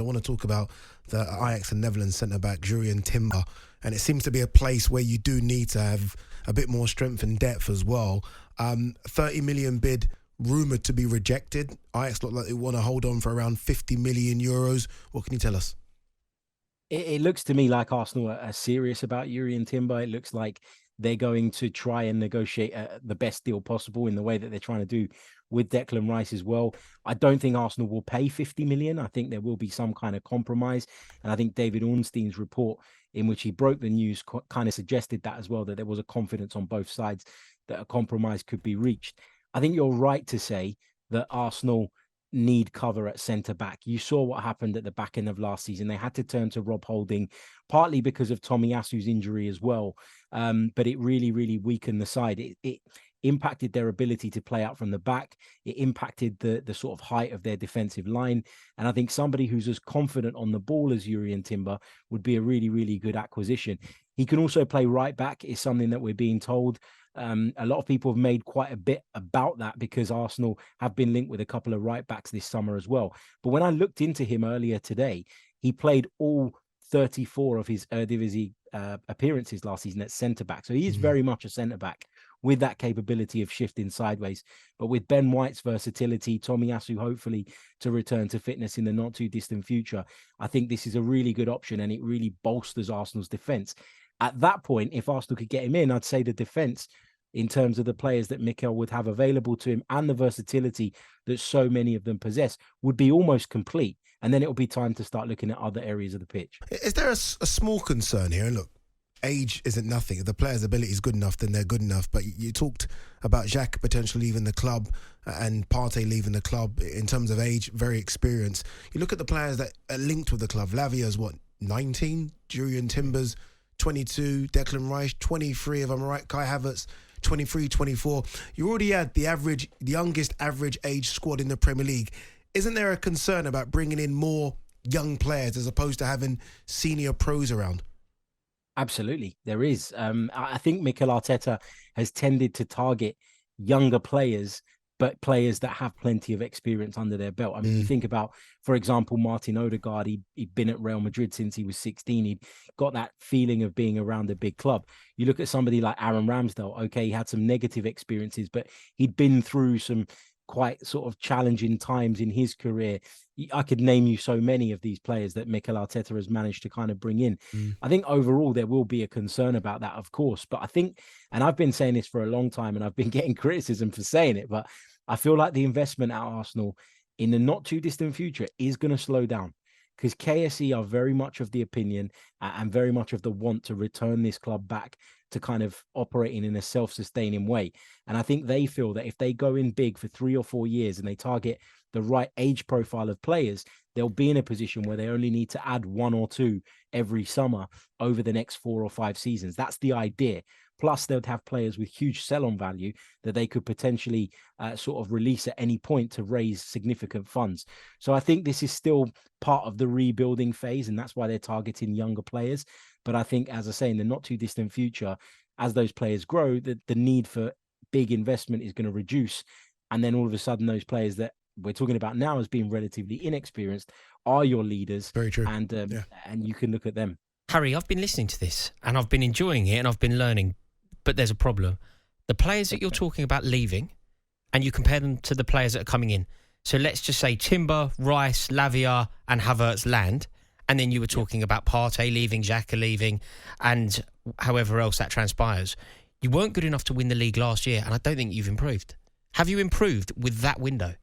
I want to talk about the Ajax and Netherlands centre-back, Jurrien Timber. And it seems to be a place where you do need to have a bit more strength and depth as well. 30 million bid rumoured to be rejected. Ajax look like they want to hold on for around 50 million euros. What can you tell us? It looks to me like Arsenal are serious about Jurrien Timber. It looks like they're going to try and negotiate the best deal possible in the way that they're trying to do with Declan Rice as well. I don't think Arsenal will pay 50 million. I think there will be some kind of compromise. And I think David Ornstein's report, in which he broke the news, kind of suggested that as well, that there was a confidence on both sides that a compromise could be reached. I think you're right to say that Arsenal need cover at centre back. You saw what happened at the back end of last season. They had to turn to Rob Holding, partly because of Tomiyasu's injury as well. But it really, really weakened the side. It impacted their ability to play out from the back. It impacted the sort of height of their defensive line. And I think somebody who's as confident on the ball as Jurrien Timber would be a really, really good acquisition. He can also play right back, is something that we're being told. A lot of people have made quite a bit about that because Arsenal have been linked with a couple of right backs this summer as well. But when I looked into him earlier today, he played all 34 of his Eredivisie appearances last season at centre back. So he is very much a centre back with that capability of shifting sideways. But with Ben White's versatility, Tomiyasu hopefully to return to fitness in the not too distant future, I think this is a really good option and it really bolsters Arsenal's defence. At that point, if Arsenal could get him in, I'd say the defence, in terms of the players that Mikel would have available to him and the versatility that so many of them possess, would be almost complete. And then it'll be time to start looking at other areas of the pitch. Is there a small concern here? And look, age isn't nothing. If the player's ability is good enough, then they're good enough. But you talked about Xhaka potentially leaving the club and Partey leaving the club. In terms of age, very experienced. You look at the players that are linked with the club. Lavia's what, 19? Jurrien Timber's 22. Declan Rice, 23, if I'm right. Kai Havertz, 23, 24. You already had the youngest average age squad in the Premier League. Isn't there a concern about bringing in more young players as opposed to having senior pros around? Absolutely, there is. I think Mikel Arteta has tended to target younger players, but players that have plenty of experience under their belt. I mean, you think about, for example, Martin Odegaard. He'd been at Real Madrid since he was 16. He'd got that feeling of being around a big club. You look at somebody like Aaron Ramsdale. Okay, he had some negative experiences, but he'd been through some quite sort of challenging times in his career. I could name you so many of these players that Mikel Arteta has managed to kind of bring in. I think overall there will be a concern about that, of course. But I think, and I've been saying this for a long time and I've been getting criticism for saying it, but I feel like the investment at Arsenal in the not too distant future is going to slow down, because KSE are very much of the opinion and very much of the want to return this club back to kind of operating in a self-sustaining way. And I think they feel that if they go in big for 3 or 4 years and they target the right age profile of players, they'll be in a position where they only need to add 1 or 2 every summer over the next 4 or 5 seasons. That's the idea. Plus, they'd have players with huge sell-on value that they could potentially sort of release at any point to raise significant funds. So I think this is still part of the rebuilding phase, and that's why they're targeting younger players. But I think, as I say, in the not too distant future, as those players grow, the need for big investment is going to reduce. And then all of a sudden, those players that we're talking about now as being relatively inexperienced are your leaders. Very true. And you can look at them. Harry, I've been listening to this and I've been enjoying it and I've been learning, but there's a problem. The players that you're talking about leaving, and you compare them to the players that are coming in. So let's just say Timber, Rice, Lavia and Havertz land. And then you were talking about Partey leaving, Xhaka leaving, and however else that transpires. You weren't good enough to win the league last year, and I don't think you've improved. Have you improved with that window?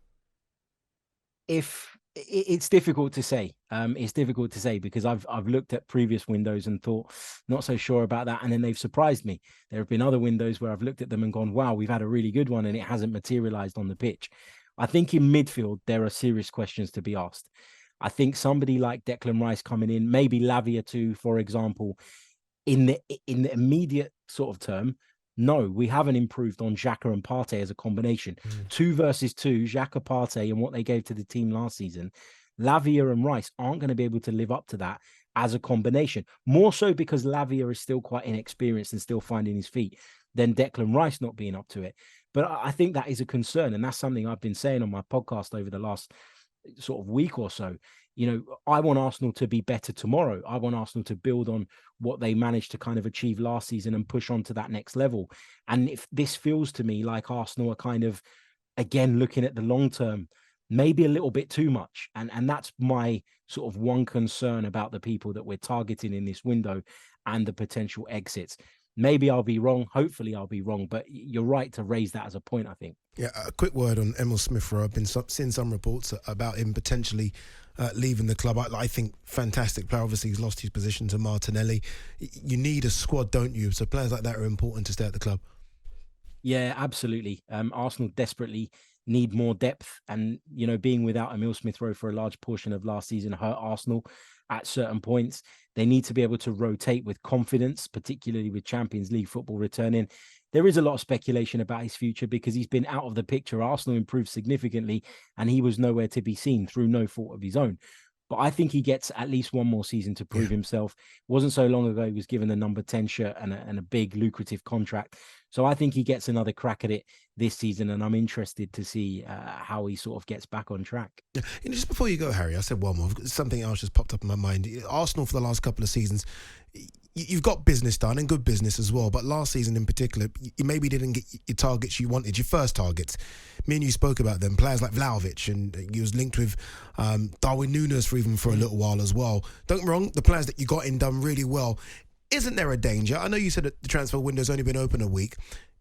It's difficult to say. It's difficult to say because I've looked at previous windows and thought not so sure about that, and then they've surprised me. There have been other windows where I've looked at them and gone, wow, we've had a really good one, and it hasn't materialized on the pitch. I think in midfield there are serious questions to be asked. I think somebody like Declan Rice coming in, maybe Lavia too, for example, in the immediate sort of term, no, we haven't improved on Xhaka and Partey as a combination. 2 versus 2, Xhaka, Partey, and what they gave to the team last season. Lavia and Rice aren't going to be able to live up to that as a combination. More so because Lavia is still quite inexperienced and still finding his feet than Declan Rice not being up to it. But I think that is a concern, and that's something I've been saying on my podcast over the last sort of week or so, I want Arsenal to be better tomorrow. I want Arsenal to build on what they managed to kind of achieve last season and push on to that next level. And if this feels to me like Arsenal are kind of, again, looking at the long term, maybe a little bit too much. And that's my sort of one concern about the people that we're targeting in this window and the potential exits. Maybe I'll be wrong. Hopefully I'll be wrong. But you're right to raise that as a point, I think. Yeah, a quick word on Emil Smith-Rowe. I've been seeing some reports about him potentially leaving the club. I think fantastic player. Obviously, he's lost his position to Martinelli. You need a squad, don't you? So players like that are important to stay at the club. Yeah, absolutely. Arsenal desperately need more depth. And, being without Emil Smith-Rowe for a large portion of last season hurt Arsenal at certain points. They need to be able to rotate with confidence, particularly with Champions League football returning. There is a lot of speculation about his future because he's been out of the picture. Arsenal improved significantly and he was nowhere to be seen through no fault of his own. But I think he gets at least one more season to prove himself. It wasn't so long ago he was given the number 10 shirt and a big lucrative contract. So I think he gets another crack at it this season, and I'm interested to see how he sort of gets back on track. Yeah. Just before you go, Harry, I said one more. Something else just popped up in my mind. Arsenal for the last couple of seasons, you've got business done and good business as well. But last season in particular, you maybe didn't get your targets you wanted, your first targets. Me and you spoke about them, players like Vlahovic, and you was linked with Darwin Núñez for a little while as well. Don't get me wrong, the players that you got in done really well. Isn't there a danger? I know you said that the transfer window's only been open a week.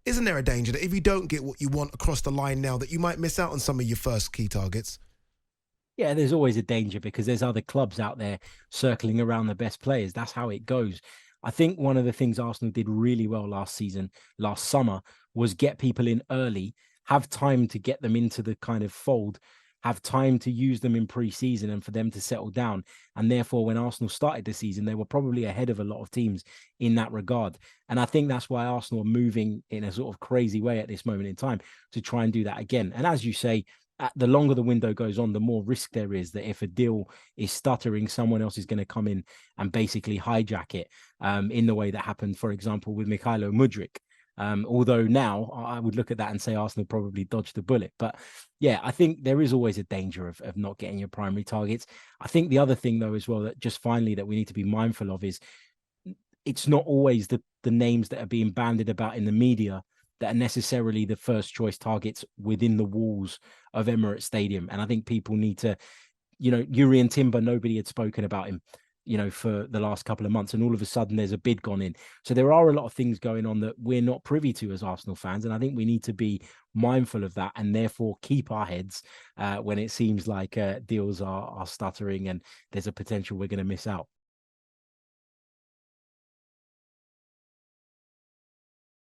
Isn't there a danger that if you don't get what you want across the line now, that you might miss out on some of your first key targets? Yeah, there's always a danger because there's other clubs out there circling around the best players. That's how it goes. I think one of the things Arsenal did really well last summer, was get people in early, have time to get them into the kind of fold, have time to use them in pre-season and for them to settle down. And therefore, when Arsenal started the season, they were probably ahead of a lot of teams in that regard. And I think that's why Arsenal are moving in a sort of crazy way at this moment in time to try and do that again. And as you say, the longer the window goes on, the more risk there is that if a deal is stuttering, someone else is going to come in and basically hijack it in the way that happened, for example, with Mykhailo Mudryk. Although now I would look at that and say Arsenal probably dodged the bullet. But yeah, I think there is always a danger of not getting your primary targets. I think the other thing, though, as well, that just finally that we need to be mindful of is it's not always the names that are being bandied about in the media that are necessarily the first choice targets within the walls of Emirates Stadium. And I think people need to, Yuri and Timber, nobody had spoken about him, for the last couple of months. And all of a sudden there's a bid gone in. So there are a lot of things going on that we're not privy to as Arsenal fans. And I think we need to be mindful of that and therefore keep our heads when it seems like deals are stuttering and there's a potential we're going to miss out.